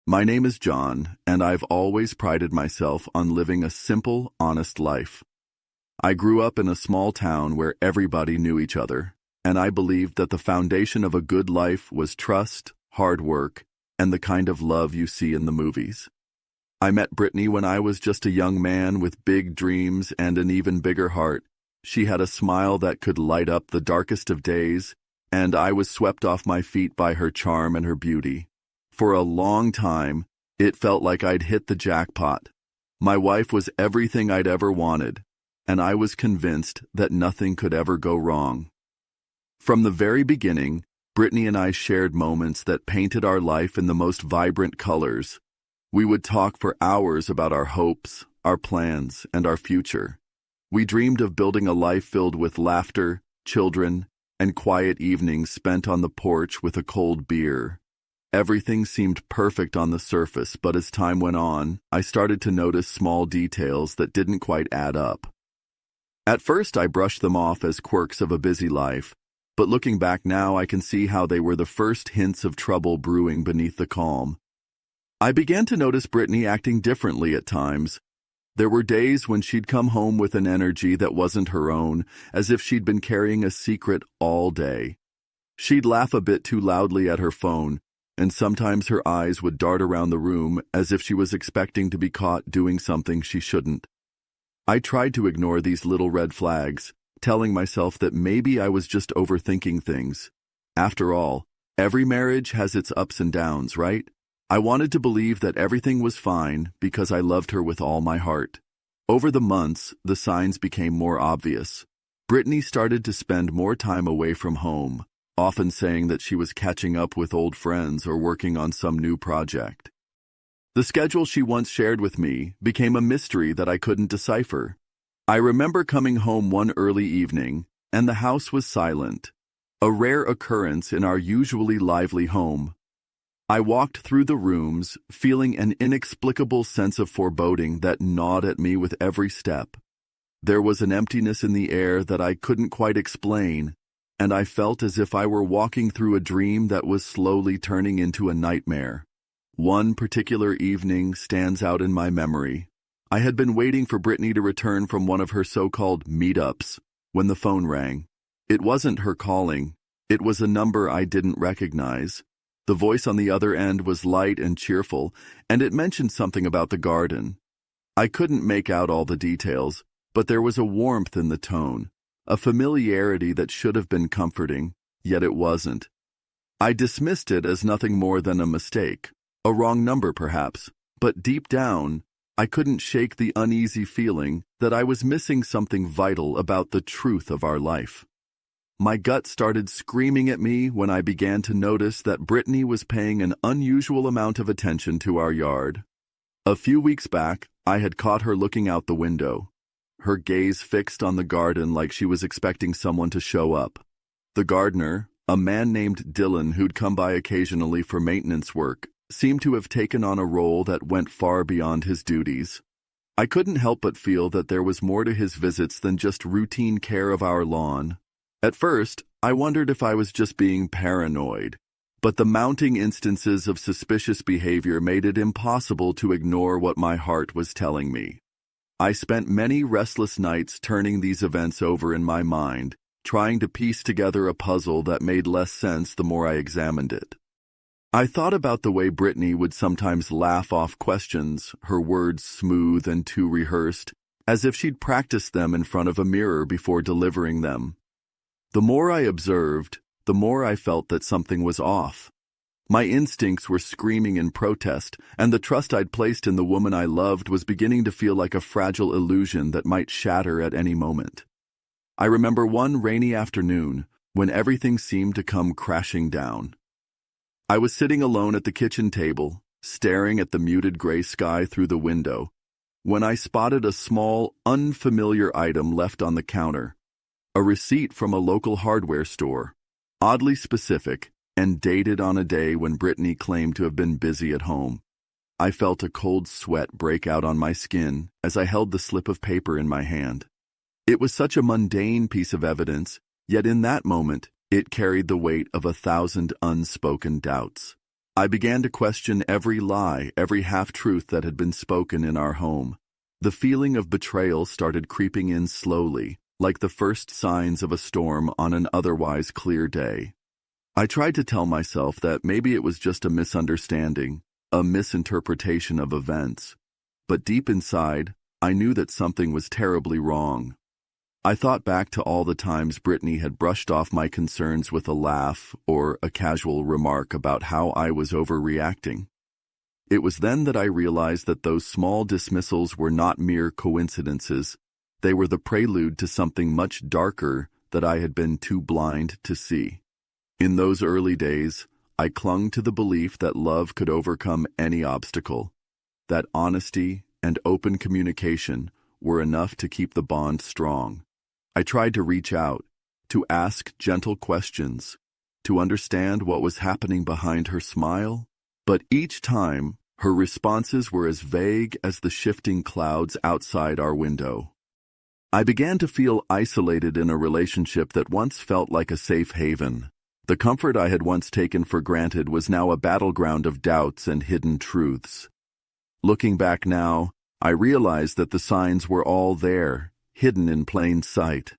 My name is John, and I've always prided myself on living a simple, honest life. I grew up in a small town where everybody knew each other, and I believed that the foundation of a good life was trust, hard work, and the kind of love you see in the movies. I met Brittany when I was just a young man with big dreams and an even bigger heart. She had a smile that could light up the darkest of days, and I was swept off my feet by her charm and her beauty. For a long time, it felt like I'd hit the jackpot. My wife was everything I'd ever wanted, and I was convinced that nothing could ever go wrong. From the very beginning, Brittany and I shared moments that painted our life in the most vibrant colors. We would talk for hours about our hopes, our plans, and our future. We dreamed of building a life filled with laughter, children, and quiet evenings spent on the porch with a cold beer. Everything seemed perfect on the surface, but as time went on, I started to notice small details that didn't quite add up. At first, I brushed them off as quirks of a busy life, but looking back now, I can see how they were the first hints of trouble brewing beneath the calm. I began to notice Brittany acting differently at times. There were days when she'd come home with an energy that wasn't her own, as if she'd been carrying a secret all day. She'd laugh a bit too loudly at her phone, and sometimes her eyes would dart around the room as if she was expecting to be caught doing something she shouldn't. I tried to ignore these little red flags, telling myself that maybe I was just overthinking things. After all, every marriage has its ups and downs, right? I wanted to believe that everything was fine because I loved her with all my heart. Over the months, the signs became more obvious. Brittany started to spend more time away from home, often saying that she was catching up with old friends or working on some new project. The schedule she once shared with me became a mystery that I couldn't decipher. I remember coming home one early evening, and the house was silent, a rare occurrence in our usually lively home. I walked through the rooms, feeling an inexplicable sense of foreboding that gnawed at me with every step. There was an emptiness in the air that I couldn't quite explain, and I felt as if I were walking through a dream that was slowly turning into a nightmare. One particular evening stands out in my memory. I had been waiting for Brittany to return from one of her so-called meetups when the phone rang. It wasn't her calling. It was a number I didn't recognize. The voice on the other end was light and cheerful, and it mentioned something about the garden. I couldn't make out all the details, but there was a warmth in the tone, a familiarity that should have been comforting, yet it wasn't. I dismissed it as nothing more than a mistake, a wrong number perhaps, but deep down, I couldn't shake the uneasy feeling that I was missing something vital about the truth of our life. My gut started screaming at me when I began to notice that Brittany was paying an unusual amount of attention to our yard. A few weeks back, I had caught her looking out the window, her gaze fixed on the garden like she was expecting someone to show up. The gardener, a man named Dylan who'd come by occasionally for maintenance work, seemed to have taken on a role that went far beyond his duties. I couldn't help but feel that there was more to his visits than just routine care of our lawn. At first, I wondered if I was just being paranoid, but the mounting instances of suspicious behavior made it impossible to ignore what my heart was telling me. I spent many restless nights turning these events over in my mind, trying to piece together a puzzle that made less sense the more I examined it. I thought about the way Brittany would sometimes laugh off questions, her words smooth and too rehearsed, as if she'd practiced them in front of a mirror before delivering them. The more I observed, the more I felt that something was off. My instincts were screaming in protest, and the trust I'd placed in the woman I loved was beginning to feel like a fragile illusion that might shatter at any moment. I remember one rainy afternoon when everything seemed to come crashing down. I was sitting alone at the kitchen table, staring at the muted gray sky through the window, when I spotted a small, unfamiliar item left on the counter. A receipt from a local hardware store, oddly specific and dated on a day when Brittany claimed to have been busy at home. I felt a cold sweat break out on my skin as I held the slip of paper in my hand. It was such a mundane piece of evidence, yet in that moment, it carried the weight of 1,000 unspoken doubts. I began to question every lie, every half-truth that had been spoken in our home. The feeling of betrayal started creeping in slowly, like the first signs of a storm on an otherwise clear day. I tried to tell myself that maybe it was just a misunderstanding, a misinterpretation of events. But deep inside, I knew that something was terribly wrong. I thought back to all the times Brittany had brushed off my concerns with a laugh or a casual remark about how I was overreacting. It was then that I realized that those small dismissals were not mere coincidences. They were the prelude to something much darker that I had been too blind to see. In those early days, I clung to the belief that love could overcome any obstacle, that honesty and open communication were enough to keep the bond strong. I tried to reach out, to ask gentle questions, to understand what was happening behind her smile, but each time, her responses were as vague as the shifting clouds outside our window. I began to feel isolated in a relationship that once felt like a safe haven. The comfort I had once taken for granted was now a battleground of doubts and hidden truths. Looking back now, I realized that the signs were all there, hidden in plain sight.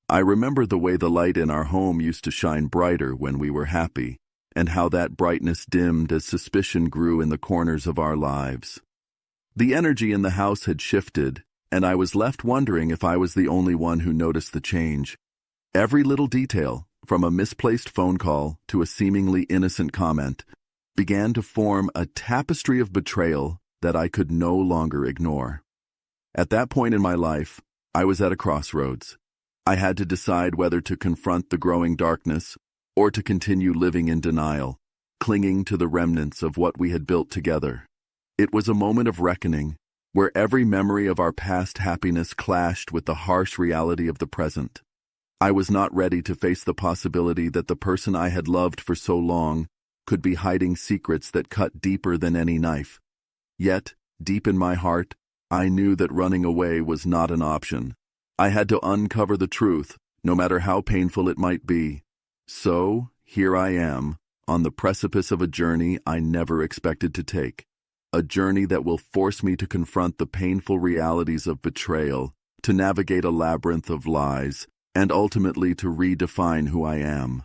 I remember the way the light in our home used to shine brighter when we were happy, and how that brightness dimmed as suspicion grew in the corners of our lives. The energy in the house had shifted, and I was left wondering if I was the only one who noticed the change. Every little detail, from a misplaced phone call to a seemingly innocent comment, began to form a tapestry of betrayal that I could no longer ignore. At that point in my life, I was at a crossroads. I had to decide whether to confront the growing darkness or to continue living in denial, clinging to the remnants of what we had built together. It was a moment of reckoning, where every memory of our past happiness clashed with the harsh reality of the present. I was not ready to face the possibility that the person I had loved for so long could be hiding secrets that cut deeper than any knife. Yet, deep in my heart, I knew that running away was not an option. I had to uncover the truth, no matter how painful it might be. So, here I am, on the precipice of a journey I never expected to take. A journey that will force me to confront the painful realities of betrayal, to navigate a labyrinth of lies, and ultimately to redefine who I am.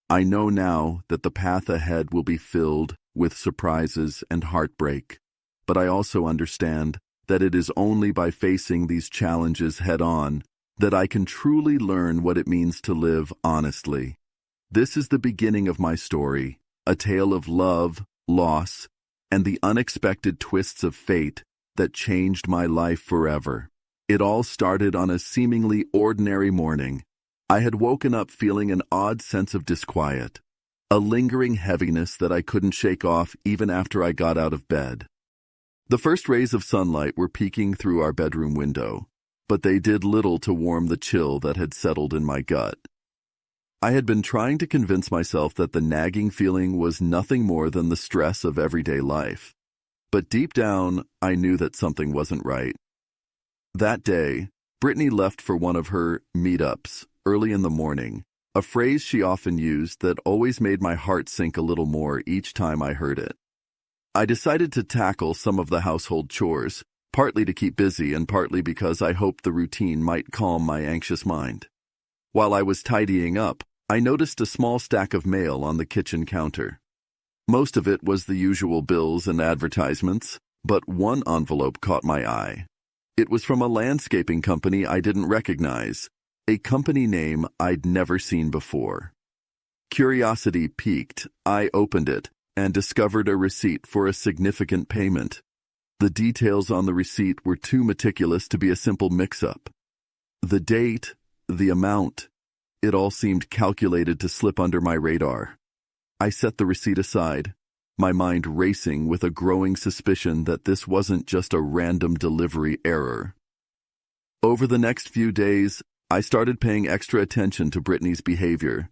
I know now that the path ahead will be filled with surprises and heartbreak, but I also understand that it is only by facing these challenges head-on that I can truly learn what it means to live honestly. This is the beginning of my story, a tale of love, loss, and the unexpected twists of fate that changed my life forever. It all started on a seemingly ordinary morning. I had woken up feeling an odd sense of disquiet, a lingering heaviness that I couldn't shake off even after I got out of bed. The first rays of sunlight were peeking through our bedroom window, but they did little to warm the chill that had settled in my gut. I had been trying to convince myself that the nagging feeling was nothing more than the stress of everyday life. But deep down, I knew that something wasn't right. That day, Brittany left for one of her meetups early in the morning, a phrase she often used that always made my heart sink a little more each time I heard it. I decided to tackle some of the household chores, partly to keep busy and partly because I hoped the routine might calm my anxious mind. While I was tidying up, I noticed a small stack of mail on the kitchen counter. Most of it was the usual bills and advertisements, but one envelope caught my eye. It was from a landscaping company I didn't recognize, a company name I'd never seen before. Curiosity piqued, I opened it and discovered a receipt for a significant payment. The details on the receipt were too meticulous to be a simple mix-up. The date, the amount, it all seemed calculated to slip under my radar. I set the receipt aside, my mind racing with a growing suspicion that this wasn't just a random delivery error. Over the next few days, I started paying extra attention to Brittany's behavior.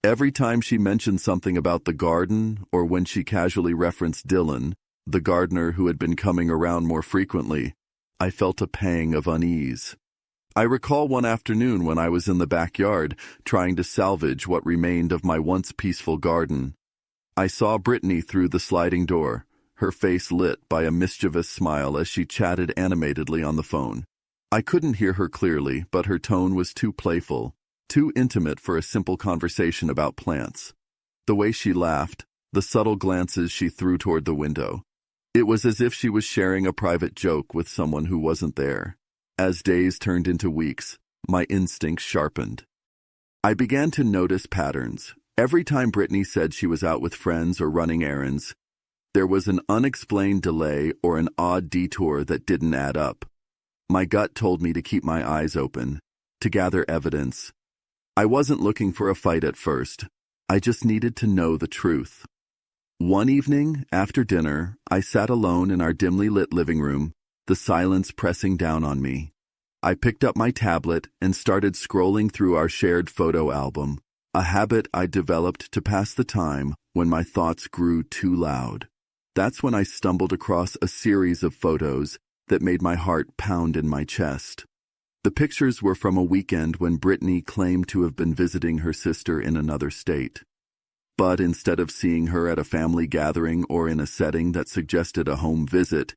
Every time she mentioned something about the garden, or when she casually referenced Dylan, the gardener who had been coming around more frequently, I felt a pang of unease. I recall one afternoon when I was in the backyard, trying to salvage what remained of my once peaceful garden. I saw Brittany through the sliding door, her face lit by a mischievous smile as she chatted animatedly on the phone. I couldn't hear her clearly, but her tone was too playful, too intimate for a simple conversation about plants. The way she laughed, the subtle glances she threw toward the window. It was as if she was sharing a private joke with someone who wasn't there. As days turned into weeks, my instincts sharpened. I began to notice patterns. Every time Brittany said she was out with friends or running errands, there was an unexplained delay or an odd detour that didn't add up. My gut told me to keep my eyes open, to gather evidence. I wasn't looking for a fight at first. I just needed to know the truth. One evening, after dinner, I sat alone in our dimly lit living room, the silence pressing down on me. I picked up my tablet and started scrolling through our shared photo album, a habit I developed to pass the time when my thoughts grew too loud. That's when I stumbled across a series of photos that made my heart pound in my chest. The pictures were from a weekend when Brittany claimed to have been visiting her sister in another state. But instead of seeing her at a family gathering or in a setting that suggested a home visit,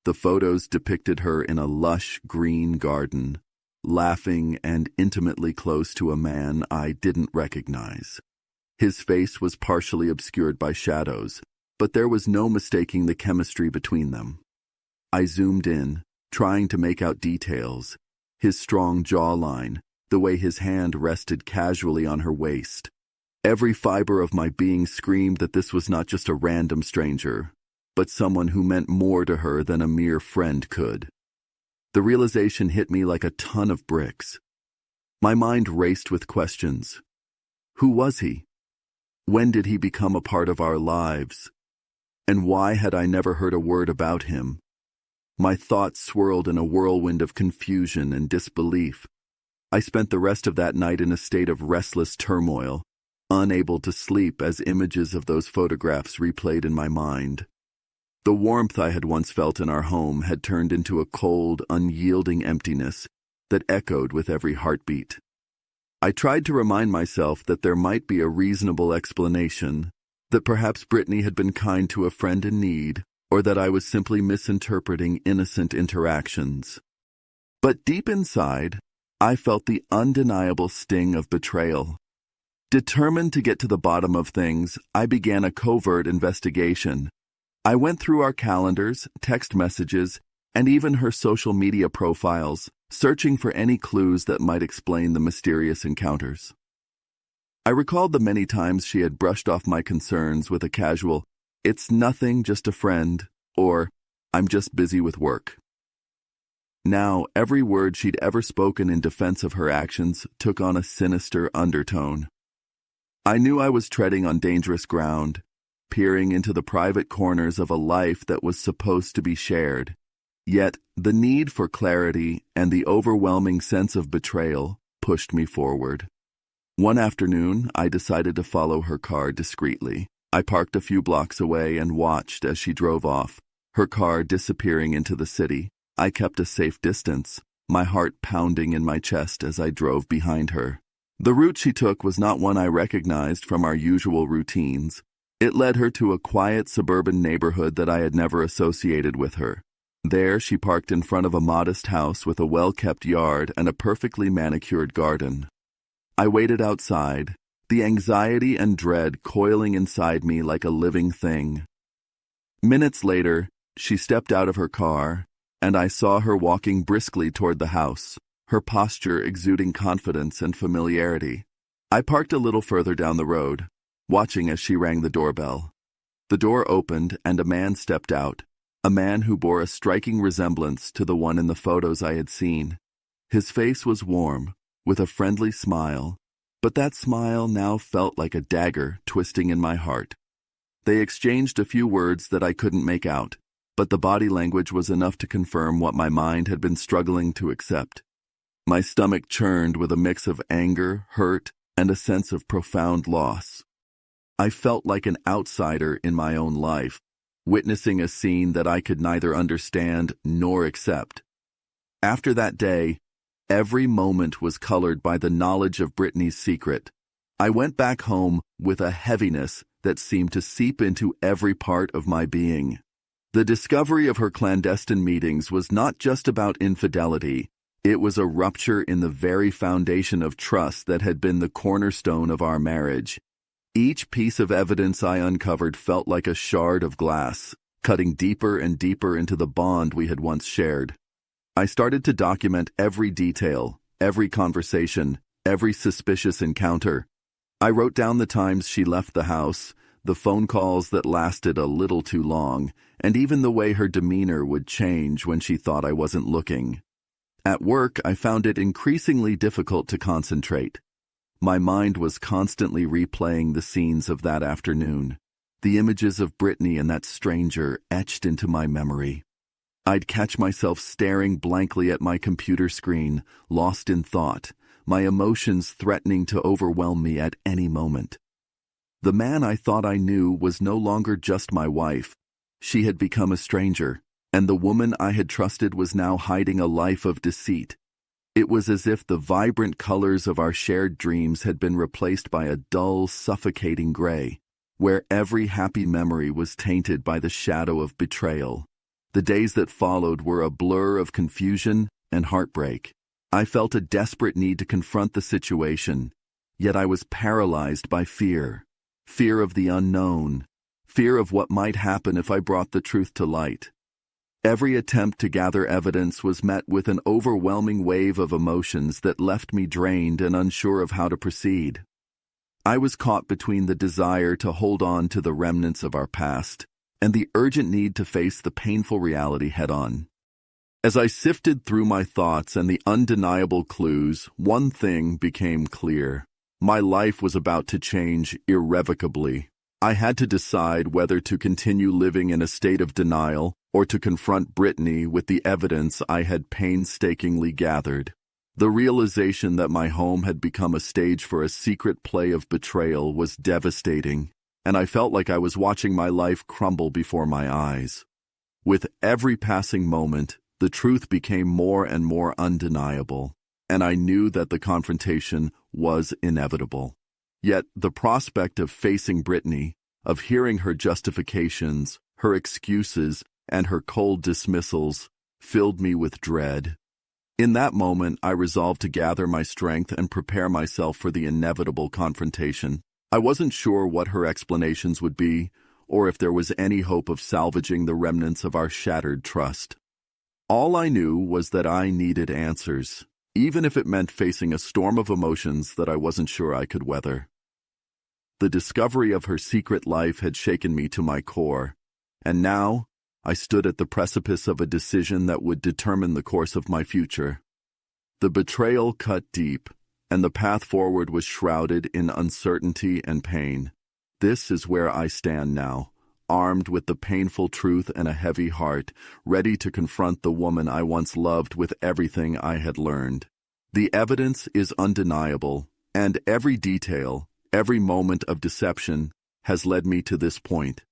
the photos depicted her in a lush green garden, laughing and intimately close to a man I didn't recognize. His face was partially obscured by shadows, but there was no mistaking the chemistry between them. I zoomed in, trying to make out details. His strong jawline, the way his hand rested casually on her waist. Every fiber of my being screamed that this was not just a random stranger, but someone who meant more to her than a mere friend could. The realization hit me like a ton of bricks. My mind raced with questions. Who was he? When did he become a part of our lives? And why had I never heard a word about him? My thoughts swirled in a whirlwind of confusion and disbelief. I spent the rest of that night in a state of restless turmoil, unable to sleep as images of those photographs replayed in my mind. The warmth I had once felt in our home had turned into a cold, unyielding emptiness that echoed with every heartbeat. I tried to remind myself that there might be a reasonable explanation, that perhaps Brittany had been kind to a friend in need, or that I was simply misinterpreting innocent interactions. But deep inside, I felt the undeniable sting of betrayal. Determined to get to the bottom of things, I began a covert investigation. I went through our calendars, text messages, and even her social media profiles, searching for any clues that might explain the mysterious encounters. I recalled the many times she had brushed off my concerns with a casual, "It's nothing, just a friend," or "I'm just busy with work." Now, every word she'd ever spoken in defense of her actions took on a sinister undertone. I knew I was treading on dangerous ground, peering into the private corners of a life that was supposed to be shared. Yet, the need for clarity and the overwhelming sense of betrayal pushed me forward. One afternoon, I decided to follow her car discreetly. I parked a few blocks away and watched as she drove off, her car disappearing into the city. I kept a safe distance, my heart pounding in my chest as I drove behind her. The route she took was not one I recognized from our usual routines. It led her to a quiet suburban neighborhood that I had never associated with her. There, she parked in front of a modest house with a well-kept yard and a perfectly manicured garden. I waited outside, the anxiety and dread coiling inside me like a living thing. Minutes later, she stepped out of her car, and I saw her walking briskly toward the house, her posture exuding confidence and familiarity. I parked a little further down the road, watching as she rang the doorbell. The door opened and a man stepped out, a man who bore a striking resemblance to the one in the photos I had seen. His face was warm, with a friendly smile, but that smile now felt like a dagger twisting in my heart. They exchanged a few words that I couldn't make out, but the body language was enough to confirm what my mind had been struggling to accept. My stomach churned with a mix of anger, hurt, and a sense of profound loss. I felt like an outsider in my own life, witnessing a scene that I could neither understand nor accept. After that day, every moment was colored by the knowledge of Brittany's secret. I went back home with a heaviness that seemed to seep into every part of my being. The discovery of her clandestine meetings was not just about infidelity. It was a rupture in the very foundation of trust that had been the cornerstone of our marriage. Each piece of evidence I uncovered felt like a shard of glass, cutting deeper and deeper into the bond we had once shared. I started to document every detail, every conversation, every suspicious encounter. I wrote down the times she left the house, the phone calls that lasted a little too long, and even the way her demeanor would change when she thought I wasn't looking. At work, I found it increasingly difficult to concentrate. My mind was constantly replaying the scenes of that afternoon. The images of Brittany and that stranger etched into my memory. I'd catch myself staring blankly at my computer screen, lost in thought, my emotions threatening to overwhelm me at any moment. The man I thought I knew was no longer just my wife. She had become a stranger, and the woman I had trusted was now hiding a life of deceit. It was as if the vibrant colors of our shared dreams had been replaced by a dull, suffocating gray, where every happy memory was tainted by the shadow of betrayal. The days that followed were a blur of confusion and heartbreak. I felt a desperate need to confront the situation, yet I was paralyzed by fear. Fear of the unknown. Fear of what might happen if I brought the truth to light. Every attempt to gather evidence was met with an overwhelming wave of emotions that left me drained and unsure of how to proceed. I was caught between the desire to hold on to the remnants of our past and the urgent need to face the painful reality head-on. As I sifted through my thoughts and the undeniable clues, one thing became clear. My life was about to change irrevocably. I had to decide whether to continue living in a state of denial or to confront Brittany with the evidence I had painstakingly gathered. The realization that my home had become a stage for a secret play of betrayal was devastating, and I felt like I was watching my life crumble before my eyes. With every passing moment, the truth became more and more undeniable, and I knew that the confrontation was inevitable. Yet the prospect of facing Brittany, of hearing her justifications, her excuses, and her cold dismissals, filled me with dread. In that moment, I resolved to gather my strength and prepare myself for the inevitable confrontation. I wasn't sure what her explanations would be, or if there was any hope of salvaging the remnants of our shattered trust. All I knew was that I needed answers, even if it meant facing a storm of emotions that I wasn't sure I could weather. The discovery of her secret life had shaken me to my core, and now I stood at the precipice of a decision that would determine the course of my future. The betrayal cut deep, and the path forward was shrouded in uncertainty and pain. This is where I stand now, armed with the painful truth and a heavy heart, ready to confront the woman I once loved with everything I had learned. The evidence is undeniable, and every detail, every moment of deception, has led me to this point.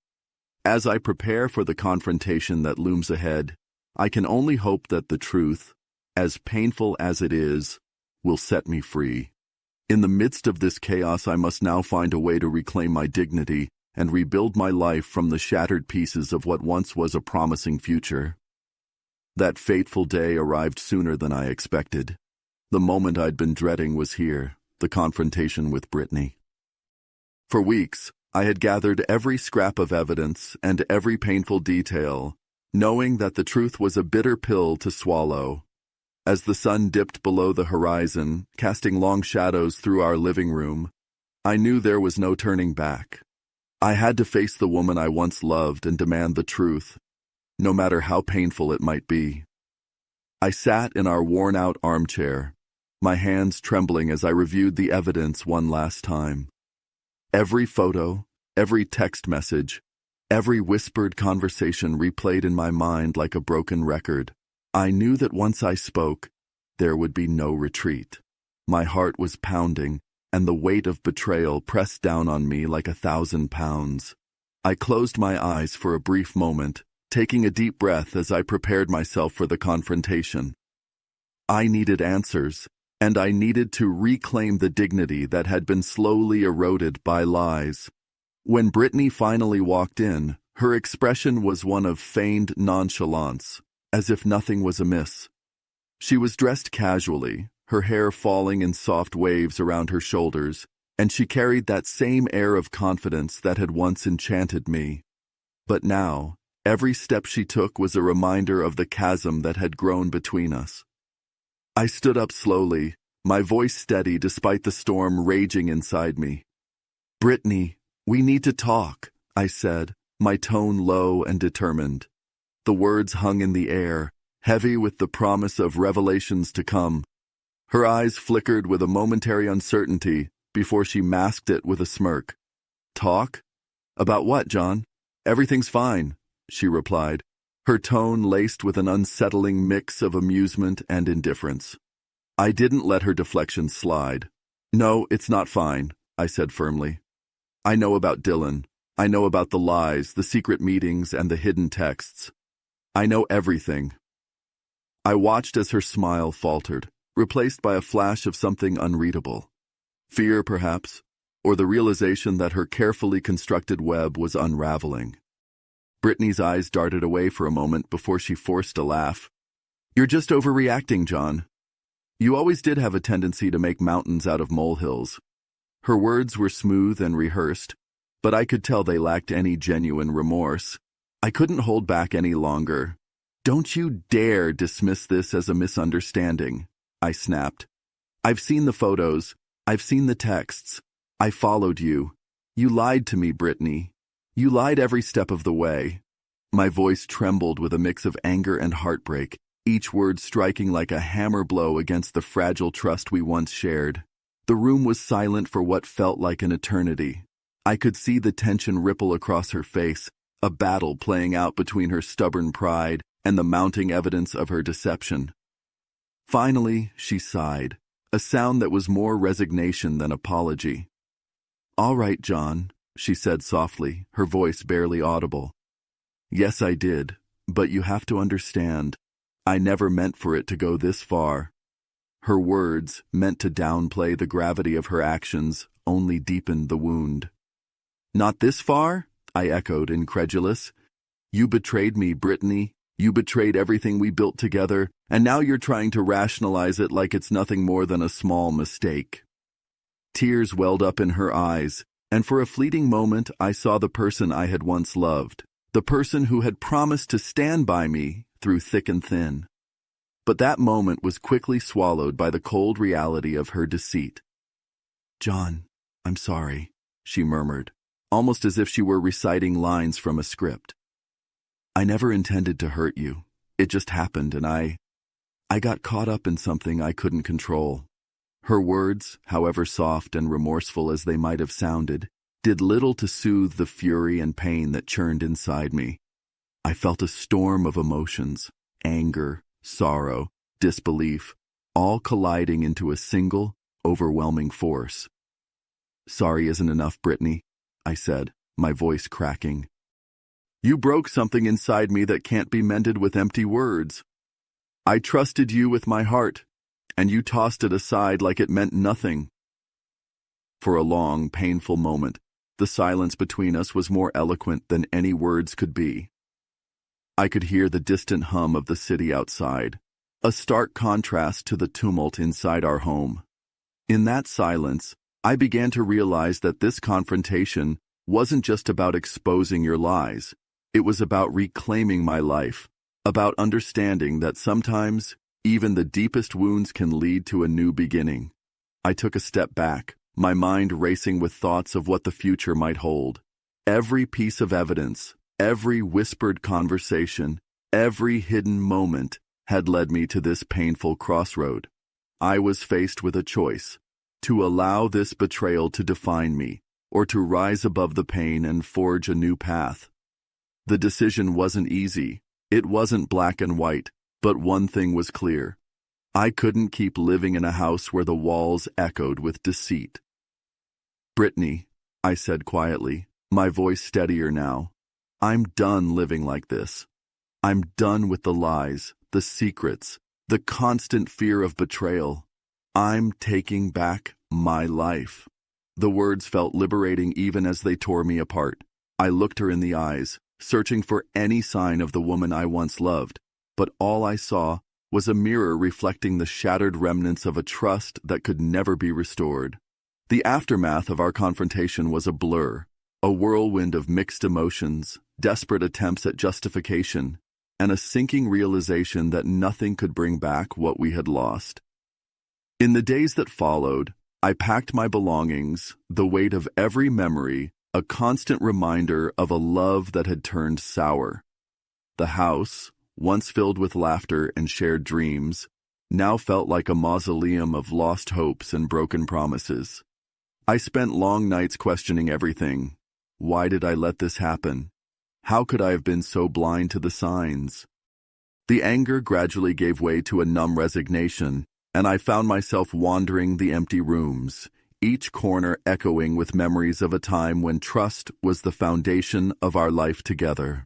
As I prepare for the confrontation that looms ahead, I can only hope that the truth, as painful as it is, will set me free. In the midst of this chaos, I must now find a way to reclaim my dignity and rebuild my life from the shattered pieces of what once was a promising future. That fateful day arrived sooner than I expected. The moment I'd been dreading was here, the confrontation with Brittany. For weeks, I had gathered every scrap of evidence and every painful detail, knowing that the truth was a bitter pill to swallow. As the sun dipped below the horizon, casting long shadows through our living room, I knew there was no turning back. I had to face the woman I once loved and demand the truth, no matter how painful it might be. I sat in our worn-out armchair, my hands trembling as I reviewed the evidence one last time. Every photo, every text message, every whispered conversation replayed in my mind like a broken record. I knew that once I spoke, there would be no retreat. My heart was pounding, and the weight of betrayal pressed down on me like 1,000 pounds. I closed my eyes for a brief moment, taking a deep breath as I prepared myself for the confrontation. I needed answers, and I needed to reclaim the dignity that had been slowly eroded by lies. When Brittany finally walked in, her expression was one of feigned nonchalance, as if nothing was amiss. She was dressed casually, her hair falling in soft waves around her shoulders, and she carried that same air of confidence that had once enchanted me. But now, every step she took was a reminder of the chasm that had grown between us. I stood up slowly, my voice steady despite the storm raging inside me. "Brittany, we need to talk," I said, my tone low and determined. The words hung in the air, heavy with the promise of revelations to come. Her eyes flickered with a momentary uncertainty before she masked it with a smirk. "Talk? About what, John? Everything's fine," she replied, her tone laced with an unsettling mix of amusement and indifference. I didn't let her deflection slide. "No, it's not fine," I said firmly. "I know about Dylan. I know about the lies, the secret meetings, and the hidden texts. I know everything." I watched as her smile faltered, replaced by a flash of something unreadable. Fear, perhaps, or the realization that her carefully constructed web was unraveling. Brittany's eyes darted away for a moment before she forced a laugh. "You're just overreacting, John. You always did have a tendency to make mountains out of molehills." Her words were smooth and rehearsed, but I could tell they lacked any genuine remorse. I couldn't hold back any longer. "Don't you dare dismiss this as a misunderstanding," I snapped. "I've seen the photos. I've seen the texts. I followed you. You lied to me, Brittany. You lied every step of the way." My voice trembled with a mix of anger and heartbreak, each word striking like a hammer blow against the fragile trust we once shared. The room was silent for what felt like an eternity. I could see the tension ripple across her face, a battle playing out between her stubborn pride and the mounting evidence of her deception. Finally, she sighed, a sound that was more resignation than apology. "All right, John," she said softly, her voice barely audible. "Yes, I did, but you have to understand, I never meant for it to go this far." Her words, meant to downplay the gravity of her actions, only deepened the wound. "Not this far?" I echoed, incredulous. "You betrayed me, Brittany. You betrayed everything we built together, and now you're trying to rationalize it like it's nothing more than a small mistake." Tears welled up in her eyes, and for a fleeting moment I saw the person I had once loved, the person who had promised to stand by me through thick and thin. But that moment was quickly swallowed by the cold reality of her deceit. "John, I'm sorry," she murmured, almost as if she were reciting lines from a script. "I never intended to hurt you. It just happened, and I got caught up in something I couldn't control." Her words, however soft and remorseful as they might have sounded, did little to soothe the fury and pain that churned inside me. I felt a storm of emotions, anger, sorrow, disbelief, all colliding into a single, overwhelming force. "Sorry isn't enough, Brittany," I said, my voice cracking. "You broke something inside me that can't be mended with empty words. I trusted you with my heart, and you tossed it aside like it meant nothing." For a long, painful moment, the silence between us was more eloquent than any words could be. I could hear the distant hum of the city outside, a stark contrast to the tumult inside our home. In that silence, I began to realize that this confrontation wasn't just about exposing your lies. It was about reclaiming my life, about understanding that sometimes even the deepest wounds can lead to a new beginning. I took a step back, my mind racing with thoughts of what the future might hold. Every piece of evidence, every whispered conversation, every hidden moment had led me to this painful crossroad. I was faced with a choice: to allow this betrayal to define me, or to rise above the pain and forge a new path. The decision wasn't easy. It wasn't black and white, but one thing was clear. I couldn't keep living in a house where the walls echoed with deceit. "Brittany," I said quietly, my voice steadier now, "I'm done living like this. I'm done with the lies, the secrets, the constant fear of betrayal. I'm taking back my life." The words felt liberating even as they tore me apart. I looked her in the eyes, searching for any sign of the woman I once loved, but all I saw was a mirror reflecting the shattered remnants of a trust that could never be restored. The aftermath of our confrontation was a blur, a whirlwind of mixed emotions, desperate attempts at justification, and a sinking realization that nothing could bring back what we had lost. In the days that followed, I packed my belongings, the weight of every memory, a constant reminder of a love that had turned sour. The house, once filled with laughter and shared dreams, now felt like a mausoleum of lost hopes and broken promises. I spent long nights questioning everything. Why did I let this happen? How could I have been so blind to the signs? The anger gradually gave way to a numb resignation, and I found myself wandering the empty rooms, each corner echoing with memories of a time when trust was the foundation of our life together.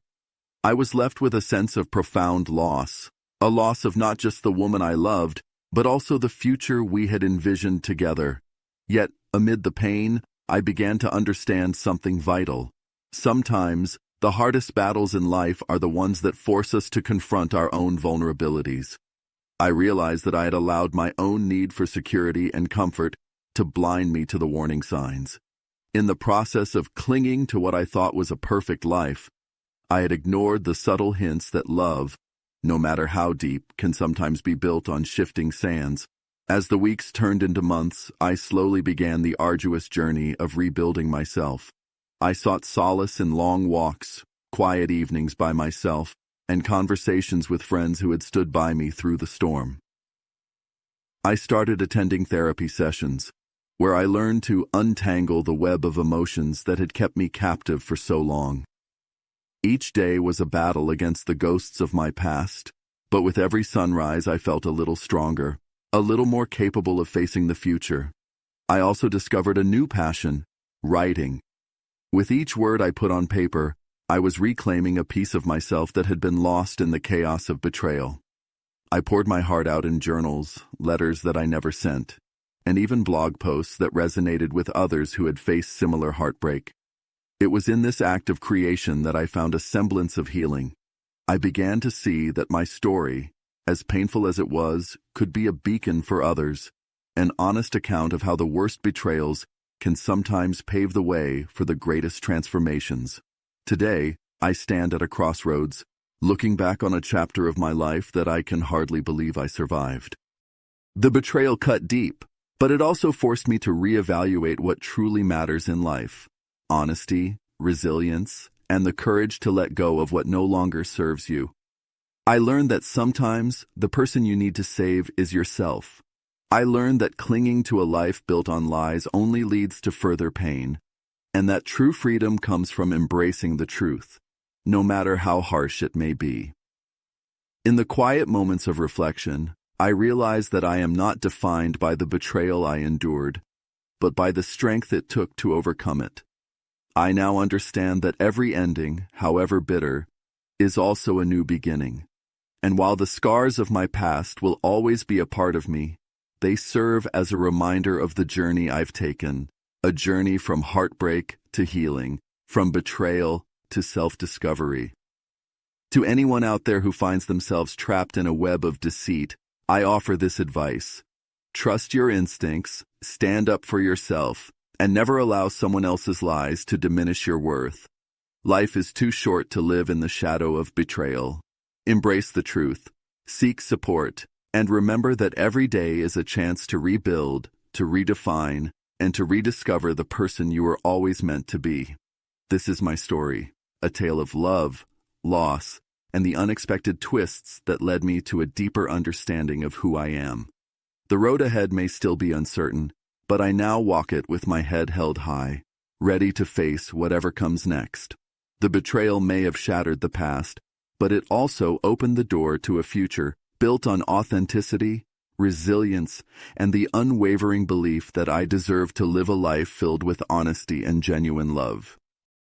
I was left with a sense of profound loss, a loss of not just the woman I loved, but also the future we had envisioned together. Yet, amid the pain, I began to understand something vital. Sometimes, the hardest battles in life are the ones that force us to confront our own vulnerabilities. I realized that I had allowed my own need for security and comfort to blind me to the warning signs. In the process of clinging to what I thought was a perfect life, I had ignored the subtle hints that love, no matter how deep, can sometimes be built on shifting sands. As the weeks turned into months, I slowly began the arduous journey of rebuilding myself. I sought solace in long walks, quiet evenings by myself, and conversations with friends who had stood by me through the storm. I started attending therapy sessions, where I learned to untangle the web of emotions that had kept me captive for so long. Each day was a battle against the ghosts of my past, but with every sunrise I felt a little stronger, a little more capable of facing the future. I also discovered a new passion, writing. With each word I put on paper, I was reclaiming a piece of myself that had been lost in the chaos of betrayal. I poured my heart out in journals, letters that I never sent, and even blog posts that resonated with others who had faced similar heartbreak. It was in this act of creation that I found a semblance of healing. I began to see that my story, as painful as it was, could be a beacon for others, an honest account of how the worst betrayals can sometimes pave the way for the greatest transformations. Today, I stand at a crossroads, looking back on a chapter of my life that I can hardly believe I survived. The betrayal cut deep, but it also forced me to reevaluate what truly matters in life: honesty, resilience, and the courage to let go of what no longer serves you. I learned that sometimes the person you need to save is yourself. I learned that clinging to a life built on lies only leads to further pain, and that true freedom comes from embracing the truth, no matter how harsh it may be. In the quiet moments of reflection, I realize that I am not defined by the betrayal I endured, but by the strength it took to overcome it. I now understand that every ending, however bitter, is also a new beginning. And while the scars of my past will always be a part of me, they serve as a reminder of the journey I've taken, a journey from heartbreak to healing, from betrayal to self-discovery. To anyone out there who finds themselves trapped in a web of deceit, I offer this advice: trust your instincts, stand up for yourself, and never allow someone else's lies to diminish your worth. Life is too short to live in the shadow of betrayal. Embrace the truth, seek support, and remember that every day is a chance to rebuild, to redefine, and to rediscover the person you were always meant to be. This is my story, a tale of love, loss, and the unexpected twists that led me to a deeper understanding of who I am. The road ahead may still be uncertain, but I now walk it with my head held high, ready to face whatever comes next. The betrayal may have shattered the past, but it also opened the door to a future built on authenticity, resilience, and the unwavering belief that I deserve to live a life filled with honesty and genuine love.